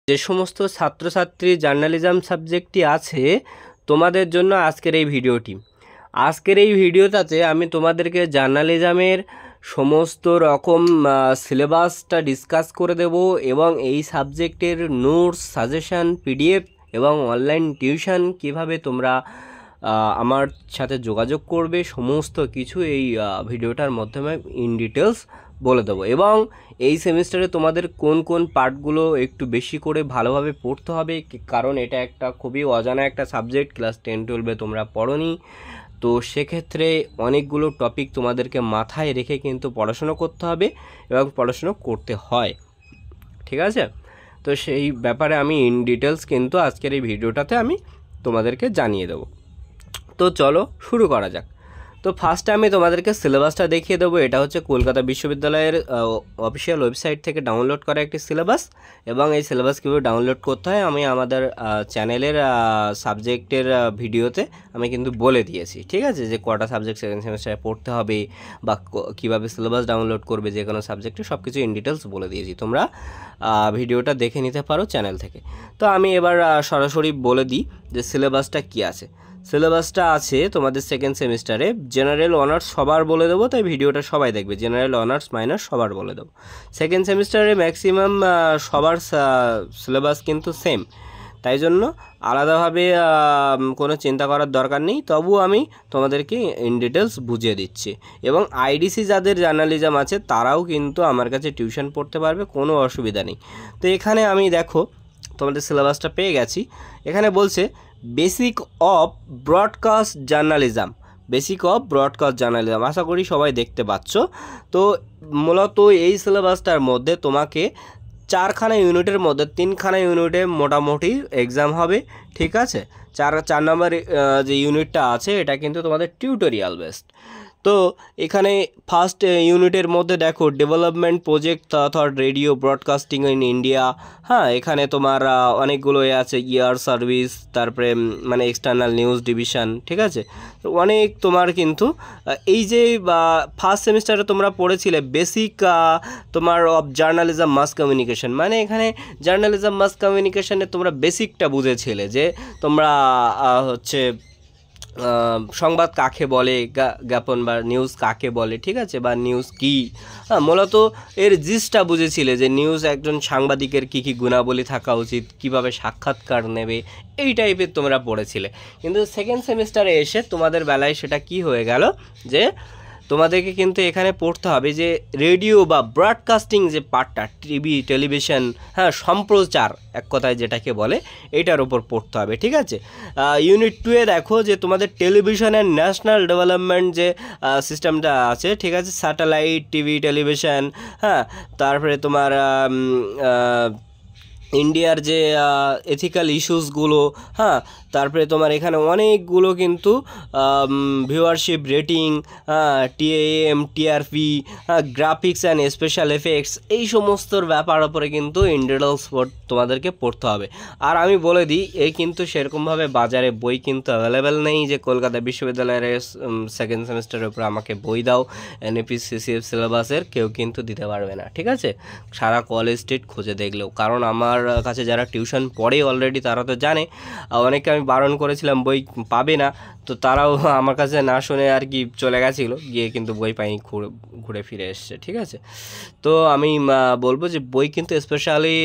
যে সমস্ত ছাত্রছাত্রী জার্নালিজম সাবজেক্টটি আছে তোমাদের জন্য আজকের এই ভিডিওটি। আজকের এই ভিডিওটাতে আমি তোমাদেরকে জার্নালিজমের সমস্ত রকম সিলেবাসটা ডিসকাস করে দেব এবং এই সাবজেক্টের নোটস, সাজেশান, পিডিএফ এবং অনলাইন টিউশন কিভাবে তোমরা আমার সাথে যোগাযোগ করবে সমস্ত কিছু এই ভিডিওটার মাধ্যমে ইন ডিটেলস বলে দেবো। এবং এই সেমিস্টারে তোমাদের কোন কোন পার্টগুলো একটু বেশি করে ভালোভাবে পড়তে হবে, কারণ এটা একটা খুবই অজানা একটা সাবজেক্ট, ক্লাস 10-12-এ তোমরা পড়োনি। তো সেক্ষেত্রে অনেকগুলো টপিক তোমাদেরকে মাথায় রেখে কিন্তু পড়াশুনো করতে হবে এবং পড়াশুনো করতে হয়, ঠিক আছে? তো সেই ব্যাপারে আমি ইন ডিটেলস কিন্তু আজকের এই ভিডিওটাতে আমি তোমাদেরকে জানিয়ে দেবো। তো চলো শুরু করা যাক। তো ফার্স্টে আমি তোমাদেরকে সিলেবাসটা দেখিয়ে দেবো। এটা হচ্ছে কলকাতা বিশ্ববিদ্যালয়ের অফিসিয়াল ওয়েবসাইট থেকে ডাউনলোড করা একটি সিলেবাস, এবং এই সিলেবাস কীভাবে ডাউনলোড করতে হয় আমি আমাদের চ্যানেলের সাবজেক্টের ভিডিওতে আমি কিন্তু বলে দিয়েছি, ঠিক আছে? যে কটা সাবজেক্ট সেকেন্ড সেমিস্টারে পড়তে হবে বা কীভাবে সিলেবাস ডাউনলোড করবে যে কোনো সাবজেক্টে, সব কিছু ইন ডিটেলস বলে দিয়েছি। তোমরা ভিডিওটা দেখে নিতে পারো চ্যানেল থেকে। তো আমি এবার সরাসরি বলে দিই যে সিলেবাসটা কী আছে। সিলেবাসটা আছে তোমাদের সেকেন্ড সেমিস্টারে জেনারেল অনার্স সবার বলে দেবো, তাই ভিডিওটা সবাই দেখবে। জেনারেল অনার্স মাইনর সবার বলে দেবো। সেকেন্ড সেমিস্টারে ম্যাক্সিমাম সবার সিলেবাস কিন্তু সেম, তাই জন্য আলাদাভাবে কোনো চিন্তা করার দরকার নেই। তবুও আমি তোমাদেরকে ইন ডিটেলস বুঝিয়ে দিচ্ছি। এবং আইডিসি যাদের জার্নালিজম আছে তারাও কিন্তু আমার কাছে টিউশন পড়তে পারবে, কোনো অসুবিধা নেই। তো এখানে আমি দেখো তোমাদের সিলেবাসটা পেয়ে গেছি। এখানে বলছে basic of broadcast journalism, basic of broadcast journalism, আশা করি সবাই দেখতে পাচ্ছ। তো মূলত এই সিলেবাসটার মধ্যে তোমাকে 4খানা ইউনিটের মধ্যে 3খানা ইউনিটে মোটামুটি এক্সাম হবে, ঠিক আছে? 4 নম্বর যে ইউনিটটা আছে এটা কিন্তু তোমাদের টিউটোরিয়াল বেসড। তো এখানে ফার্স্ট ইউনিটের মধ্যে দেখো ডেভেলপমেন্ট প্রজেক্ট অর্থাৎ রেডিও ব্রডকাস্টিং ইন ইন্ডিয়া। হ্যাঁ, এখানে তোমার অনেকগুলো আছে, ইয়ার সার্ভিস, তারপরে মানে এক্সটার্নাল নিউজ ডিভিশন, ঠিক আছে? তো অনেক তোমার কিন্তু এই যে ফার্স্ট সেমিস্টারে তোমরা পড়েছিলে বেসিক তোমার অফ জার্নালিজম মাস কমিউনিকেশন, মানে এখানে জার্নালিজম মাস কমিউনিকেশনে তোমরা বেসিকটা বুঝেছিলে যে তোমরা হচ্ছে সংবাদ কাকে বলে, জ্ঞাপন বা নিউজ কাকে বলে, ঠিক আছে? বা নিউজ কী, মূলত এর জিসটা বুঝেছিলে যে নিউজ একজন সাংবাদিকের কী কী গুণাবলী থাকা উচিত, কিভাবে সাক্ষাৎকার নেবে, এই টাইপের তোমরা পড়েছিলে। কিন্তু সেকেন্ড সেমিস্টারে এসে তোমাদের বেলায় সেটা কি হয়ে গেল যে তোমাদেরকে কিন্তু এখানে পড়তে হবে যে রেডিও বা ব্রডকাস্টিং যে পার্টটা, টিভি, টেলিভিশন, হ্যাঁ, সম্প্রচার এক কথায় যেটাকে বলে, এটার উপর পড়তে হবে, ঠিক আছে? ইউনিট 2-এ দেখো যে তোমাদের টেলিভিশনের ন্যাশনাল ডেভেলপমেন্ট যে সিস্টেমটা আছে, ঠিক আছে? স্যাটেলাইট টিভি, টেলিভিশন, হ্যাঁ, তারপরে তোমার ইন্ডিয়ার যে এথিক্যাল ইস্যুসগুলো, হ্যাঁ, তারপরে তোমার এখানে অনেকগুলো কিন্তু viewership rating, TAM, TRP, graphics and special effects, এই সমস্তর ব্যাপার ওপরে কিন্তু ইন ডিটেলস তোমাদেরকে পড়তে হবে। আর আমি বলে দিই, এই কিন্তু সেরকমভাবে বাজারে বই কিন্তু অ্যাভেলেবেল নেই যে কলকাতা বিশ্ববিদ্যালয়ের সেকেন্ড সেমিস্টারের উপরে আমাকে বই দাও, এনএপি সিসিএফ সিলেবাসের কেউ কিন্তু দিতে পারবে না, ঠিক আছে? সারা কলেজ স্ট্রিট খুঁজে দেখলেও, কারণ আমার কাছে যারা টিউশন পড়ে অলরেডি তারা তো জানে, অনেকে আমি বারণ করেছিলাম বই পাবে না, তো তারাও আমার কাছে না শুনে আর কি চলে গেছিলো, গিয়ে কিন্তু বই পাইনি, ঘুরে ফিরে এসছে, ঠিক আছে? তো আমি বলবো যে বই কিন্তু স্পেশালি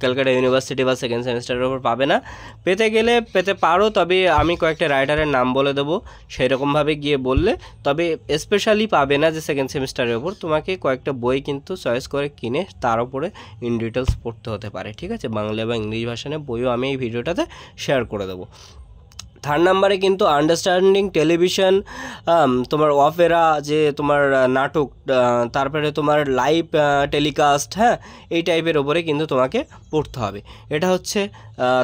ক্যালকাটা ইউনিভার্সিটি বা সেকেন্ড সেমিস্টারের ওপর পাবে না। পেতে গেলে পেতে পারো, তবে আমি কয়েকটা রাইটারের নাম বলে দেবো, সেই রকমভাবে গিয়ে বললে, তবে স্পেশালি পাবে না যে সেকেন্ড সেমিস্টারের ওপর। তোমাকে কয়েকটা বই কিন্তু চয়েস করে কিনে তার উপরে ইন ডিটেলস পড়তে হতে পারে, ঠিক আছে? বাংলা বা ইংলিশ ভাষায় বইও আমি এই ভিডিওটাতে শেয়ার করে দেবো। থার্ড নাম্বারে কিন্তু আন্ডারস্ট্যান্ডিং টেলিভিশন, তোমার অপেরা যে তোমার নাটক, তারপরে তোমার লাইভ টেলিকাস্ট, হ্যাঁ, এই টাইপের ওপরে কিন্তু তোমাকে পড়তে হবে। এটা হচ্ছে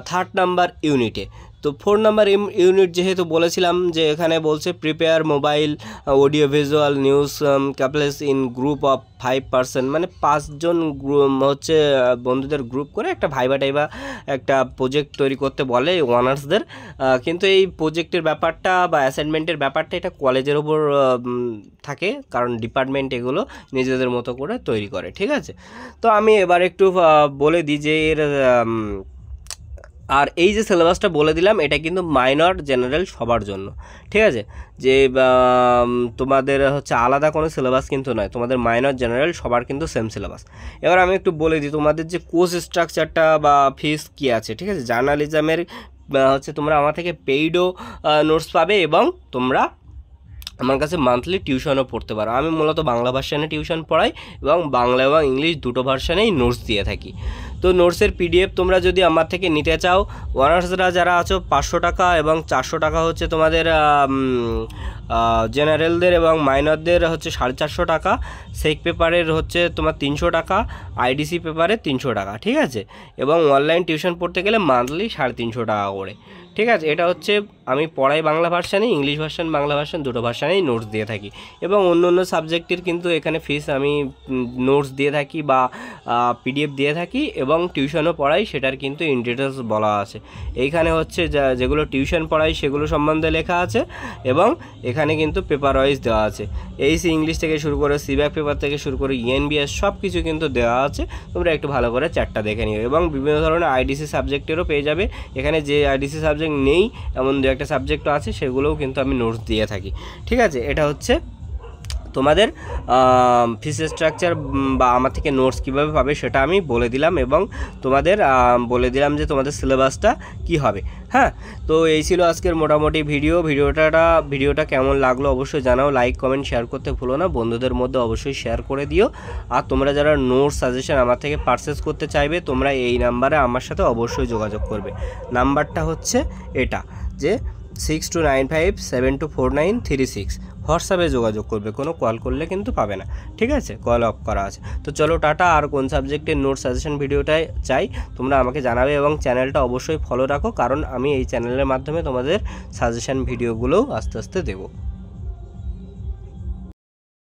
থার্ড নাম্বার ইউনিটে। তো 4 নাম্বার ইউনিট যেহেতু বলেছিলাম যে এখানে বলছে prepare mobile audio visual news capsules in group of 5 person, মানে 5 জন হচ্ছে বন্ধুদের গ্রুপ করে একটা ভাইবা টাইবা একটা প্রজেক্ট তৈরি করতে বলে অনার্সদের। কিন্তু এই প্রজেক্টের ব্যাপারটা বা অ্যাসাইনমেন্টের ব্যাপারটা এটা কলেজের ওপর থাকে, কারণ ডিপার্টমেন্ট এগুলো নিজেদের মতো করে তৈরি করে। ঠিক আছে, তো আমি এবার একটু বলে দিই যে এর আর এই যে সিলেবাসটা বলে দিলাম এটা কিন্তু মাইনর জেনারেল সবার জন্য। ঠিক আছে, যে তোমাদের হচ্ছে আলাদা কোনো সিলেবাস কিন্তু নয়, তোমাদের মাইনর জেনারেল সবার কিন্তু সেম সিলেবাস। এবার আমি একটু বলে দিই তোমাদের যে কোর্স স্ট্রাকচারটা বা ফিস কী আছে। ঠিক আছে, জার্নালিজমের হচ্ছে তোমরা আমার থেকে পেইডও নোটস পাবে এবং তোমরা আমার কাছে মান্থলি টিউশনও পড়তে পারো। আমি মূলত বাংলা ভার্সানে টিউশন পড়াই এবং বাংলা এবং ইংলিশ দুটো ভার্সানেই নোটস দিয়ে থাকি। তো নোটসের পিডিএফ তোমরা যদি আমার থেকে নিতে চাও, অনার্সরা যারা আছো 500 টাকা এবং 400 টাকা হচ্ছে তোমাদের জেনারেলদের এবং মাইনরদের হচ্ছে 450 টাকা। সেক পেপারের হচ্ছে তোমার 300 টাকা, আইডিসি পেপারে 300 টাকা। ঠিক আছে, এবং অনলাইন টিউশন পড়তে গেলে মান্থলি 350 টাকা করে। ঠিক আছে, এটা হচ্ছে আমি পড়াই বাংলা ভার্সানে, ইংলিশ ভার্সান বাংলা ভার্সান দুটো ভার্সানেই নোটস দিয়ে থাকি। এবং অন্য অন্য সাবজেক্টের কিন্তু এখানে ফিস আমি নোটস দিয়ে থাকি বা পিডিএফ দিয়ে থাকি এবং টিউশনও পড়াই, সেটার কিন্তু ইন ডিটেলস বলা আছে। এইখানে হচ্ছে যেগুলো টিউশন পড়াই সেগুলো সম্বন্ধে লেখা আছে এবং এখানে কিন্তু পেপার ওয়াইজ দেওয়া আছে। এইসি ইংলিশ থেকে শুরু করে সিব্যাক পেপার থেকে শুরু করে ইএনবিএস সব কিছু কিন্তু দেওয়া আছে, তোমরা একটু ভালো করে চ্যাটটা দেখে নিও। এবং বিভিন্ন ধরনের আইডিসি সাবজেক্টেরও পেয়ে যাবে। এখানে যে আইডিসি সাবজেক্ট নেই এমন দু একটা সাবজেক্টও আছে, সেগুলোও কিন্তু আমি নোটস দিয়ে থাকি। ঠিক আছে, এটা হচ্ছে তোমাদের ফিস স্ট্রাকচার বা আমার থেকে নোটস কীভাবে পাবে সেটা আমি বলে দিলাম এবং তোমাদের বলে দিলাম যে তোমাদের সিলেবাসটা কি হবে। হ্যাঁ, তো এই ছিল আজকের মোটামুটি ভিডিওটা কেমন লাগলো অবশ্যই জানাও। লাইক কমেন্ট শেয়ার করতে ভুলো না, বন্ধুদের মধ্যে অবশ্যই শেয়ার করে দিও। আর তোমরা যারা নোটস সাজেশন আমার থেকে পারচেস করতে চাইবে তোমরা এই নাম্বারে আমার সাথে অবশ্যই যোগাযোগ করবে। নাম্বারটা হচ্ছে এটা যে 6295724936। হোয়াটসঅ্যাপে যোগাযোগ করবে, কোনো কল করলে কিন্তু পাবে না। ঠিক আছে, কল অফ করা আছে। তো চলো টাটা। আর কোন সাবজেক্টের নোট সাজেশন ভিডিওটাই চাই তোমরা আমাকে জানাবে এবং চ্যানেলটা অবশ্যই ফলো রাখো, কারণ আমি এই চ্যানেলের মাধ্যমে তোমাদের সাজেশন ভিডিওগুলোও আস্তে আস্তে দেবো।